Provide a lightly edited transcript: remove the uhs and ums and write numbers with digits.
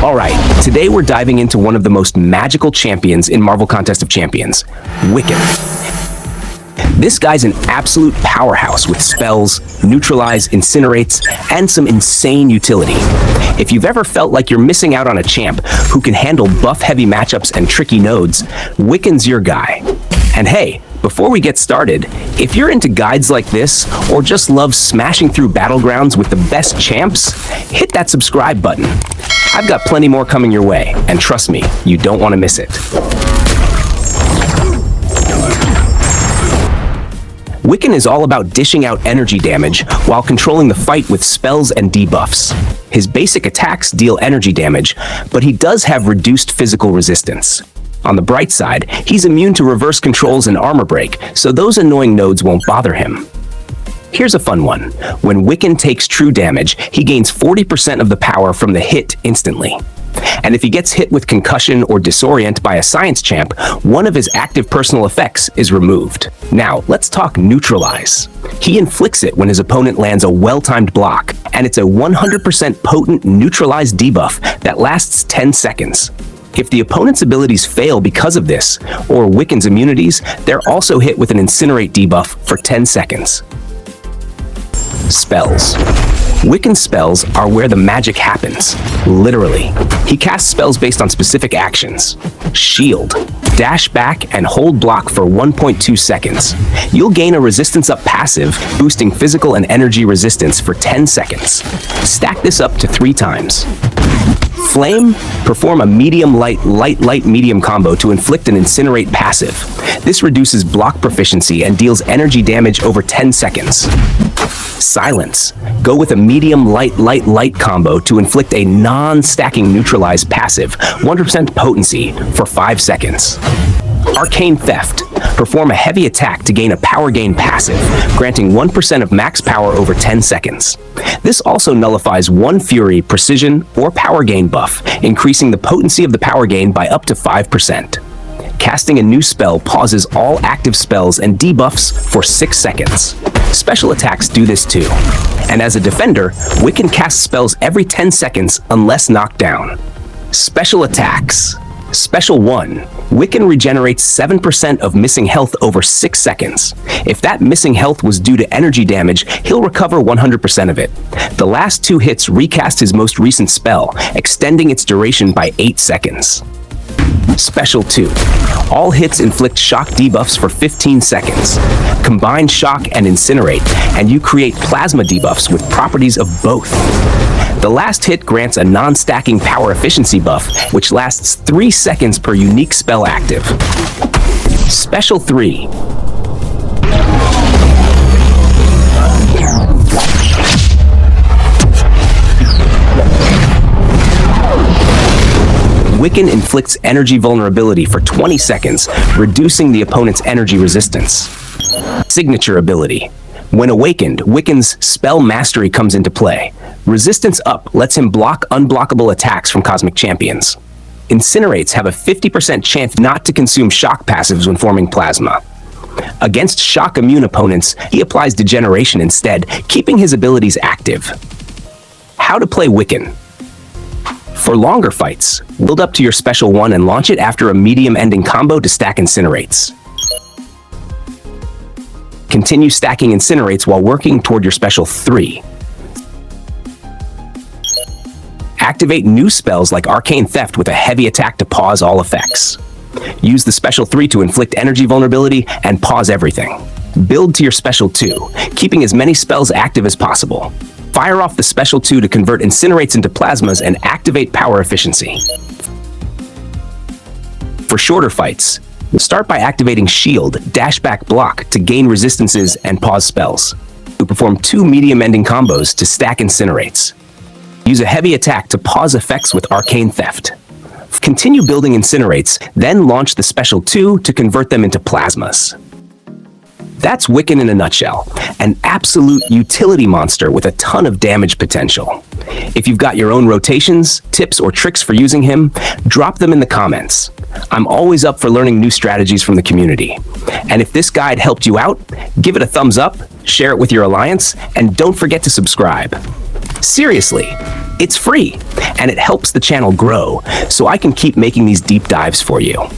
Alright, today we're diving into one of the most magical champions in Marvel Contest of Champions, Wiccan. This guy's an absolute powerhouse with spells, Neutralize, Incinates, and some insane utility. If you've ever felt like you're missing out on a champ who can handle buff-heavy matchups and tricky nodes, Wiccan's your guy. And hey, before we get started, if you're into guides like this, or just love smashing through Battlegrounds with the best champs, hit that subscribe button. I've got plenty more coming your way, and trust me, you don't want to miss it. Wiccan is all about dishing out energy damage while controlling the fight with spells and debuffs. His basic attacks deal energy damage, but he does have reduced physical resistance. On the bright side, he's immune to reverse controls and armor break, so those annoying nodes won't bother him. Here's a fun one. When Wiccan takes true damage, he gains 40% of the power from the hit instantly. And if he gets hit with concussion or disorient by a science champ, one of his active personal effects is removed. Now, let's talk Neutralize. He inflicts it when his opponent lands a well-timed block, and it's a 100% potent Neutralize debuff that lasts 10 seconds. If the opponent's abilities fail because of this, or Wiccan's immunities, they're also hit with an Incinerate debuff for 10 seconds. Spells. Wiccan spells are where the magic happens, literally. He casts spells based on specific actions. Shield, dash back, and hold block for 1.2 seconds. You'll gain a resistance up passive, boosting physical and energy resistance for 10 seconds. Stack this up to 3 times. Flame, perform a medium-light, light-light medium combo to inflict an Incinerate passive. This reduces block proficiency and deals energy damage over 10 seconds. Silence, go with a medium-light combo to inflict a non-stacking Neutralize passive, 100% potency, for 5 seconds. Arcane Theft, perform a heavy attack to gain a power gain passive, granting 1% of max power over 10 seconds. This also nullifies 1 Fury, Precision, or Power Gain buff, increasing the potency of the power gain by up to 5%. Casting a new spell pauses all active spells and debuffs for 6 seconds. Special attacks do this too. And as a defender, Wiccan casts spells every 10 seconds unless knocked down. Special attacks. Special 1. Wiccan regenerates 7% of missing health over 6 seconds. If that missing health was due to energy damage, he'll recover 100% of it. The last 2 hits recast his most recent spell, extending its duration by 8 seconds. Special 2. All hits inflict shock debuffs for 15 seconds. Combine shock and incinerate, and you create plasma debuffs with properties of both. The last hit grants a non-stacking power efficiency buff, which lasts 3 seconds per unique spell active. Special 3. Wiccan inflicts energy vulnerability for 20 seconds, reducing the opponent's energy resistance. Signature ability. When awakened, Wiccan's spell mastery comes into play. Resistance up lets him block unblockable attacks from cosmic champions. Incinerates have a 50% chance not to consume shock passives when forming plasma. Against shock immune opponents, he applies degeneration instead, keeping his abilities active. How to play Wiccan. For longer fights, build up to your special 1 and launch it after a medium ending combo to stack Incinerates. Continue stacking Incinerates while working toward your special 3. Activate new spells like Arcane Theft with a heavy attack to pause all effects. Use the special 3 to inflict energy vulnerability and pause everything. Build to your special 2, keeping as many spells active as possible. Fire off the special 2 to convert Incinerates into plasmas and activate power efficiency. For shorter fights, start by activating Shield, dash back block to gain resistances and pause spells. You perform 2 medium ending combos to stack Incinerates. Use a heavy attack to pause effects with Arcane Theft. Continue building Incinerates, then launch the special 2 to convert them into plasmas. That's Wiccan in a nutshell, an absolute utility monster with a ton of damage potential. If you've got your own rotations, tips, or tricks for using him, drop them in the comments. I'm always up for learning new strategies from the community. And if this guide helped you out, give it a thumbs up, share it with your alliance, and don't forget to subscribe. Seriously, it's free, and it helps the channel grow, so I can keep making these deep dives for you.